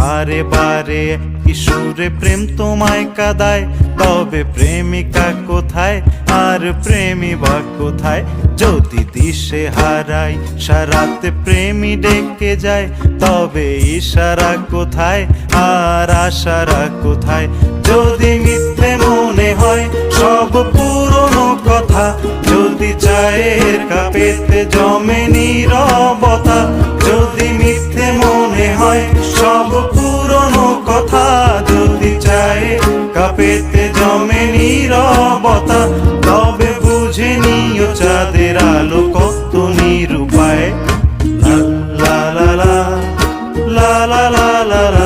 বারে বারে কিশোরে প্রেম তোমায় কাঁদায়, তবে প্রেমিকা কোথায় আর প্রেমী বা কোথায়? যদি দিশে হারাই সারাতে প্রেমী ডেকে যায়, তবে ইশারা কোথায় আর আশারা কোথায়? যদি মিথ্যে মনে হয় সব পুরনো কথা, যদি চায়ের কাপেতে জমে নীরবতা, যদি মিথ্যে মনে হয় সব পুরনো কথা, যদি চায়ের কাপেতে জমে নীরবতা, তবে বুঝে নিও চাঁদের আলো কত নিরুপায়। লা লা লা লা লা লা লা লা।